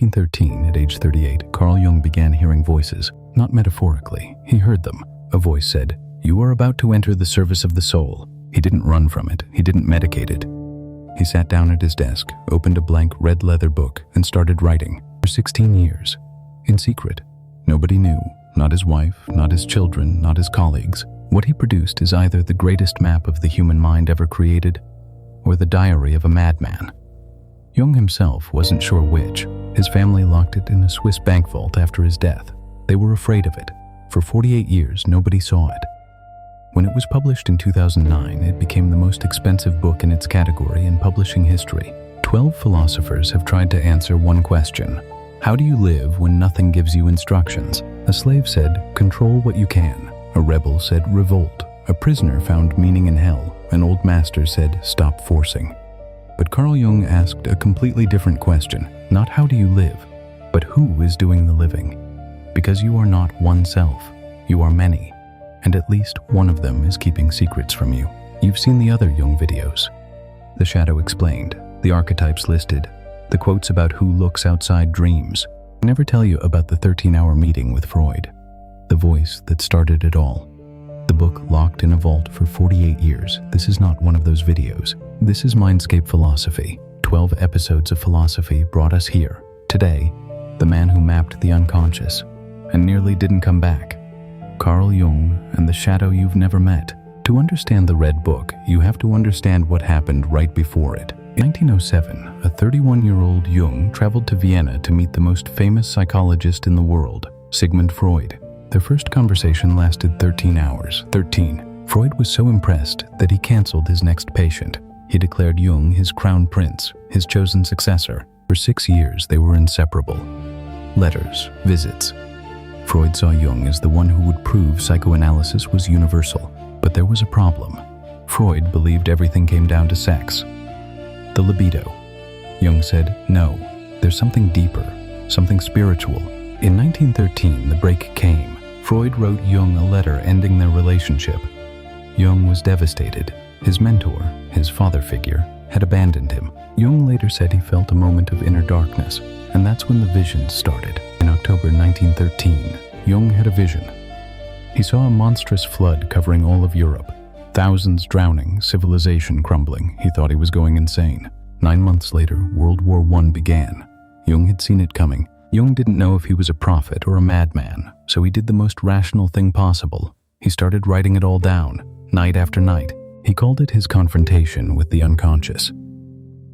1913, at age 38, Carl Jung began hearing voices. Not metaphorically, he heard them. A voice said, "You are about to enter the service of the soul." He didn't run from it. He didn't medicate it. He sat down at his desk, opened a blank red leather book, and started writing. For 16 years. In secret. Nobody knew. Not his wife, not his children, not his colleagues. What he produced is either the greatest map of the human mind ever created, or the diary of a madman. Jung himself wasn't sure which. His family locked it in a Swiss bank vault after his death. They were afraid of it. For 48 years, nobody saw it. When it was published in 2009, it became the most expensive book in its category in publishing history. 12 philosophers have tried to answer one question. How do you live when nothing gives you instructions? A slave said, "Control what you can." A rebel said, "Revolt." A prisoner found meaning in hell. An old master said, "Stop forcing." But Carl Jung asked a completely different question. Not how do you live, but who is doing the living? Because you are not one self, you are many, and at least one of them is keeping secrets from you. You've seen the other Jung videos. The shadow explained, the archetypes listed, the quotes about who looks outside dreams. I never tell you about the 13-hour meeting with Freud, the voice that started it all. The book locked in a vault for 48 years. This is not one of those videos. This is Mindscape Philosophy. 12 episodes of philosophy brought us here. Today, the man who mapped the unconscious and nearly didn't come back. Carl Jung and the shadow you've never met. To understand the Red Book, you have to understand what happened right before it. In 1907, a 31-year-old Jung traveled to Vienna to meet the most famous psychologist in the world, Sigmund Freud. Their first conversation lasted 13 hours. 13. Freud was so impressed that he canceled his next patient. He declared Jung his crown prince, his chosen successor. For 6 years, they were inseparable. Letters, visits. Freud saw Jung as the one who would prove psychoanalysis was universal. But there was a problem. Freud believed everything came down to sex. The libido. Jung said, no, there's something deeper, something spiritual. In 1913, the break came. Freud wrote Jung a letter ending their relationship. Jung was devastated. His mentor, his father figure, had abandoned him. Jung later said he felt a moment of inner darkness, and that's when the visions started. In October 1913, Jung had a vision. He saw a monstrous flood covering all of Europe. Thousands drowning, civilization crumbling. He thought he was going insane. 9 months later, World War I began. Jung had seen it coming. Jung didn't know if he was a prophet or a madman, so he did the most rational thing possible. He started writing it all down, night after night. He called it his confrontation with the unconscious.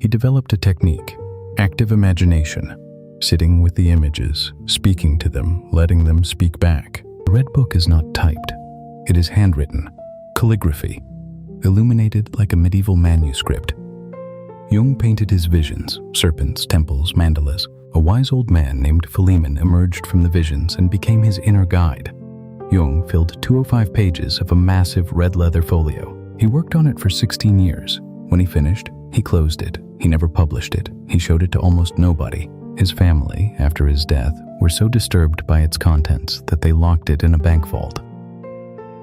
He developed a technique, active imagination, sitting with the images, speaking to them, letting them speak back. The Red Book is not typed. It is handwritten, calligraphy, illuminated like a medieval manuscript. Jung painted his visions, serpents, temples, mandalas. A wise old man named Philemon emerged from the visions and became his inner guide. Jung filled 205 pages of a massive red leather folio. He worked on it for 16 years. When he finished, he closed it. He never published it. He showed it to almost nobody. His family, after his death, were so disturbed by its contents that they locked it in a bank vault.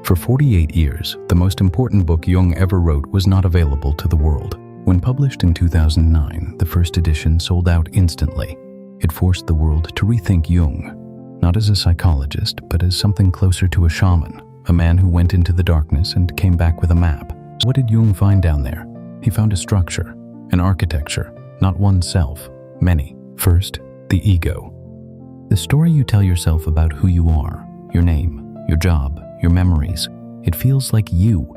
For 48 years, the most important book Jung ever wrote was not available to the world. When published in 2009, the first edition sold out instantly. It forced the world to rethink Jung, not as a psychologist, but as something closer to a shaman, a man who went into the darkness and came back with a map. So what did Jung find down there? He found a structure, an architecture, not one self, many. First, the ego. The story you tell yourself about who you are, your name, your job, your memories. It feels like you,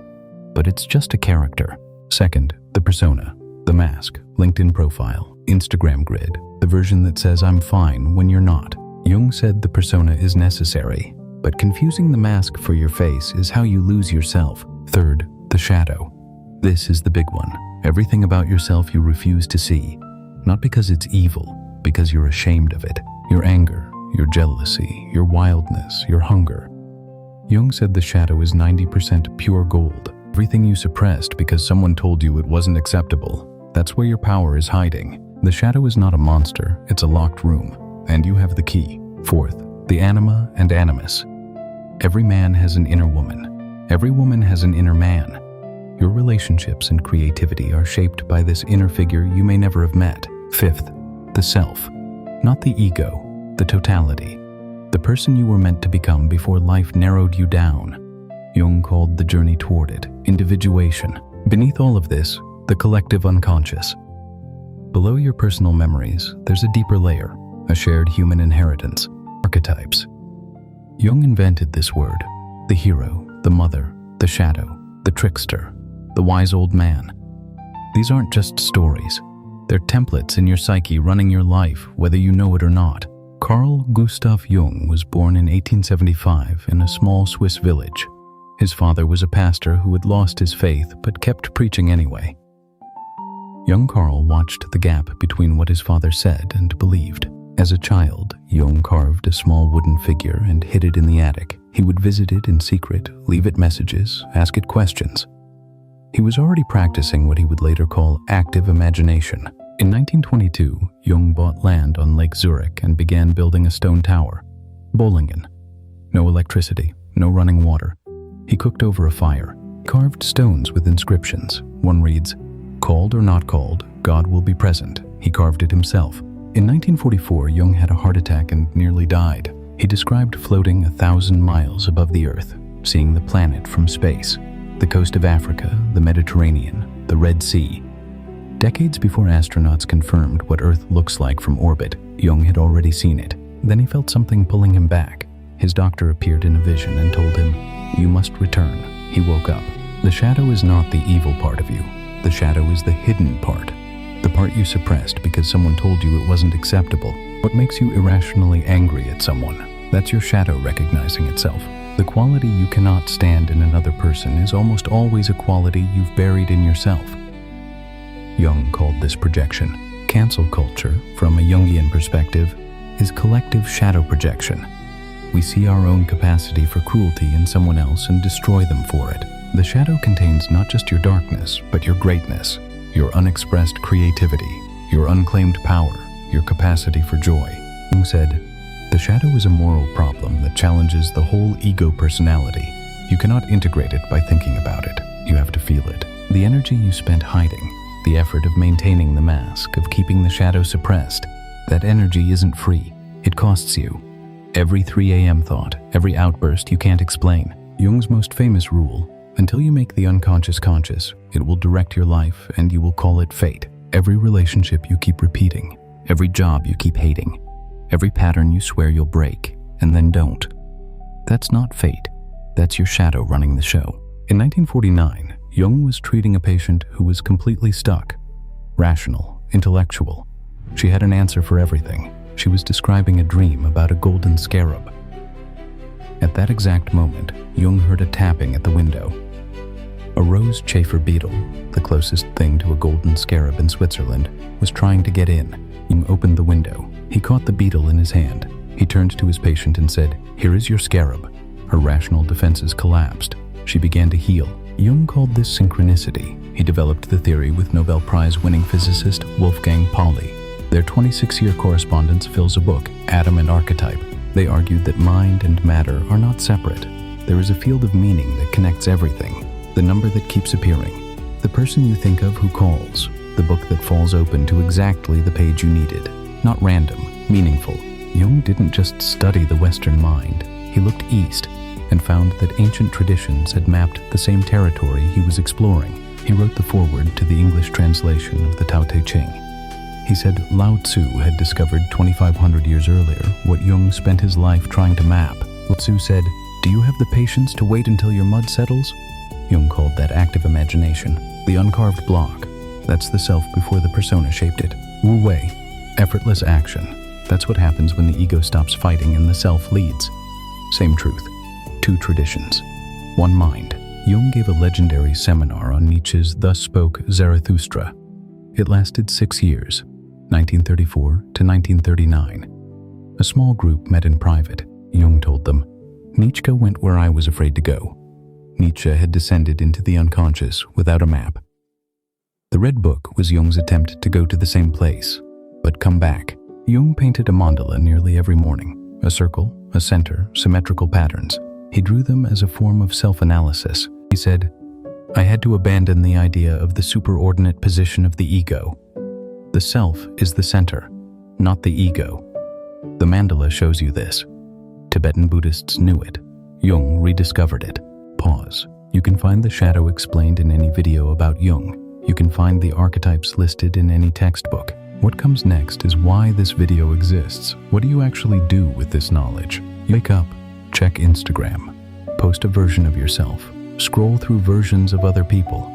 but it's just a character. Second, the persona, the mask, LinkedIn profile, Instagram grid, the version that says I'm fine when you're not. Jung said the persona is necessary, but confusing the mask for your face is how you lose yourself. Third, the shadow. This is the big one. Everything about yourself you refuse to see, not because it's evil, because you're ashamed of it. Your anger, your jealousy, your wildness, your hunger. Jung said the shadow is 90% pure gold. Everything you suppressed because someone told you it wasn't acceptable. That's where your power is hiding. The shadow is not a monster, it's a locked room, and you have the key. Fourth, the anima and animus. Every man has an inner woman. Every woman has an inner man. Your relationships and creativity are shaped by this inner figure you may never have met. Fifth, the self. Not the ego, the totality. The person you were meant to become before life narrowed you down. Jung called the journey toward it individuation. Beneath all of this, the collective unconscious. Below your personal memories, there's a deeper layer, a shared human inheritance, archetypes. Jung invented this word, the hero, the mother, the shadow, the trickster, the wise old man. These aren't just stories. They're templates in your psyche running your life, whether you know it or not. Carl Gustav Jung was born in 1875 in a small Swiss village. His father was a pastor who had lost his faith but kept preaching anyway. Young Carl watched the gap between what his father said and believed. As a child, Jung carved a small wooden figure and hid it in the attic. He would visit it in secret, leave it messages, ask it questions. He was already practicing what he would later call active imagination. In 1922, Jung bought land on Lake Zurich and began building a stone tower. Bollingen. No electricity, no running water. He cooked over a fire, carved stones with inscriptions. One reads, "Called or not called, God will be present." He carved it himself. In 1944, Jung had a heart attack and nearly died. He described floating 1,000 miles above the Earth, seeing the planet from space, the coast of Africa, the Mediterranean, the Red Sea. Decades before astronauts confirmed what Earth looks like from orbit, Jung had already seen it. Then he felt something pulling him back. His doctor appeared in a vision and told him, "You must return." He woke up. The shadow is not the evil part of you. The shadow is the hidden part. The part you suppressed because someone told you it wasn't acceptable. What makes you irrationally angry at someone? That's your shadow recognizing itself. The quality you cannot stand in another person is almost always a quality you've buried in yourself. Jung called this projection. Cancel culture, from a Jungian perspective, is collective shadow projection. We see our own capacity for cruelty in someone else and destroy them for it. The shadow contains not just your darkness, but your greatness, your unexpressed creativity, your unclaimed power, your capacity for joy. Jung said, "The shadow is a moral problem that challenges the whole ego personality. You cannot integrate it by thinking about it. You have to feel it. The energy you spent hiding, the effort of maintaining the mask, of keeping the shadow suppressed, that energy isn't free. It costs you. Every 3 a.m. thought, every outburst you can't explain." Jung's most famous rule, until you make the unconscious conscious, it will direct your life and you will call it fate. Every relationship you keep repeating, every job you keep hating, every pattern you swear you'll break and then don't. That's not fate. That's your shadow running the show. In 1949, Jung was treating a patient who was completely stuck. Rational, intellectual. She had an answer for everything. She was describing a dream about a golden scarab. At that exact moment, Jung heard a tapping at the window. A rose chafer beetle, the closest thing to a golden scarab in Switzerland, was trying to get in. Jung opened the window. He caught the beetle in his hand. He turned to his patient and said, "Here is your scarab." Her rational defenses collapsed. She began to heal. Jung called this synchronicity. He developed the theory with Nobel Prize-winning physicist Wolfgang Pauli. Their 26-year correspondence fills a book, Atom and Archetype. They argued that mind and matter are not separate. There is a field of meaning that connects everything, the number that keeps appearing, the person you think of who calls, the book that falls open to exactly the page you needed. Not random, meaningful. Jung didn't just study the Western mind. He looked east and found that ancient traditions had mapped the same territory he was exploring. He wrote the foreword to the English translation of the Tao Te Ching. He said Lao Tzu had discovered 2,500 years earlier what Jung spent his life trying to map. Lao Tzu said, "Do you have the patience to wait until your mud settles?" Jung called that active imagination, the uncarved block. That's the self before the persona shaped it. Wu Wei, effortless action. That's what happens when the ego stops fighting and the self leads. Same truth. Two traditions. One mind. Jung gave a legendary seminar on Nietzsche's Thus Spoke Zarathustra. It lasted 6 years. 1934 to 1939. A small group met in private. Jung told them, "Nietzsche went where I was afraid to go." Nietzsche had descended into the unconscious without a map. The Red Book was Jung's attempt to go to the same place, but come back. Jung painted a mandala nearly every morning. A circle, a center, symmetrical patterns. He drew them as a form of self-analysis. He said, "I had to abandon the idea of the superordinate position of the ego. The self is the center, not the ego. The mandala shows you this. Tibetan Buddhists knew it. Jung rediscovered it. Pause. You can find the shadow explained in any video about Jung. You can find the archetypes listed in any textbook. What comes next is why this video exists. What do you actually do with this knowledge? Wake up, check Instagram, post a version of yourself, scroll through versions of other people.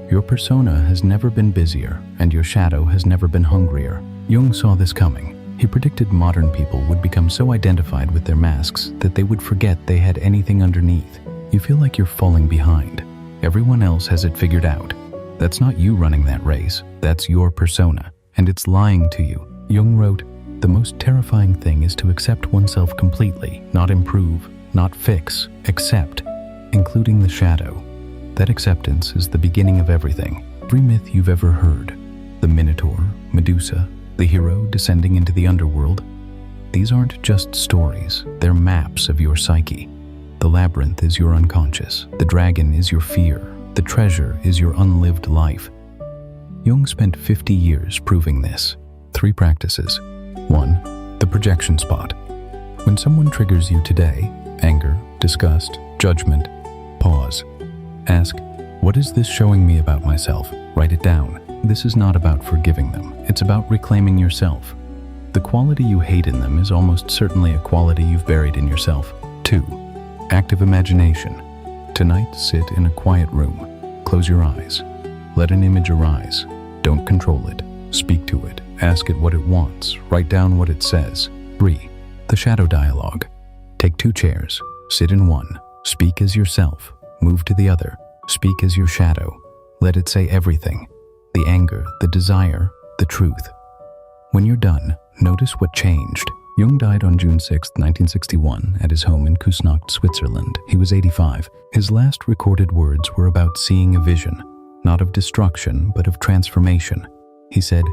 Your persona has never been busier, and your shadow has never been hungrier. Jung saw this coming. He predicted modern people would become so identified with their masks that they would forget they had anything underneath. You feel like you're falling behind. Everyone else has it figured out. That's not you running that race. That's your persona, and it's lying to you. Jung wrote, "The most terrifying thing is to accept oneself completely, not improve, not fix, accept, including the shadow. That acceptance is the beginning of everything. Every myth you've ever heard, the Minotaur, Medusa, the hero descending into the underworld, these aren't just stories, they're maps of your psyche. The labyrinth is your unconscious, the dragon is your fear, the treasure is your unlived life." Jung spent 50 years proving this. 3 practices. 1. The projection spot. When someone triggers you today, anger, disgust, judgment, pause. Ask, what is this showing me about myself? Write it down. This is not about forgiving them. It's about reclaiming yourself. The quality you hate in them is almost certainly a quality you've buried in yourself. 2. Active imagination. Tonight, sit in a quiet room. Close your eyes. Let an image arise. Don't control it. Speak to it. Ask it what it wants. Write down what it says. 3. The shadow dialogue. Take 2 chairs. Sit in one. Speak as yourself. Move to the other. Speak as your shadow. Let it say everything. The anger, the desire, the truth. When you're done, notice what changed. Jung died on June 6, 1961, at his home in Küsnacht, Switzerland. He was 85. His last recorded words were about seeing a vision, not of destruction, but of transformation. He said,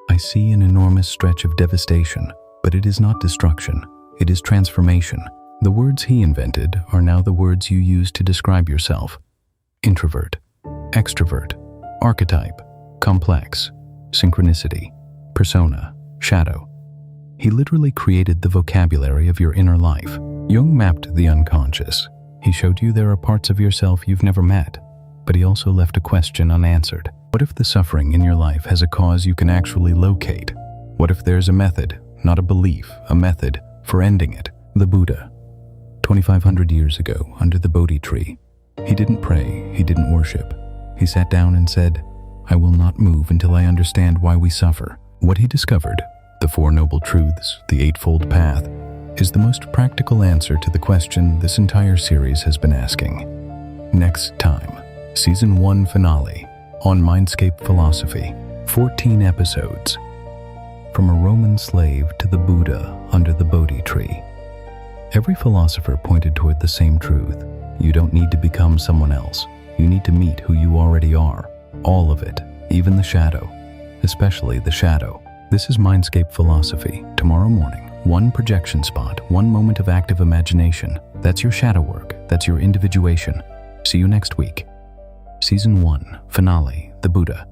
"I see an enormous stretch of devastation, but it is not destruction. It is transformation." The words he invented are now the words you use to describe yourself. Introvert, extrovert, archetype, complex, synchronicity, persona, shadow. He literally created the vocabulary of your inner life. Jung mapped the unconscious. He showed you there are parts of yourself you've never met, but he also left a question unanswered. What if the suffering in your life has a cause you can actually locate? What if there's a method, not a belief, a method, for ending it? The Buddha, 2,500 years ago, under the Bodhi tree. He didn't pray, he didn't worship. He sat down and said, "I will not move until I understand why we suffer." What he discovered, the 4 Noble Truths, the Eightfold Path, is the most practical answer to the question this entire series has been asking. Next time, Season 1 finale on Mindscape Philosophy, 14 episodes. From a Roman slave to the Buddha under the Bodhi tree. Every philosopher pointed toward the same truth. You don't need to become someone else. You need to meet who you already are. All of it, even the shadow, especially the shadow. This is Mindscape Philosophy. Tomorrow morning, 1 projection spot, 1 moment of active imagination. That's your shadow work. That's your individuation. See you next week. Season 1, finale, the Buddha.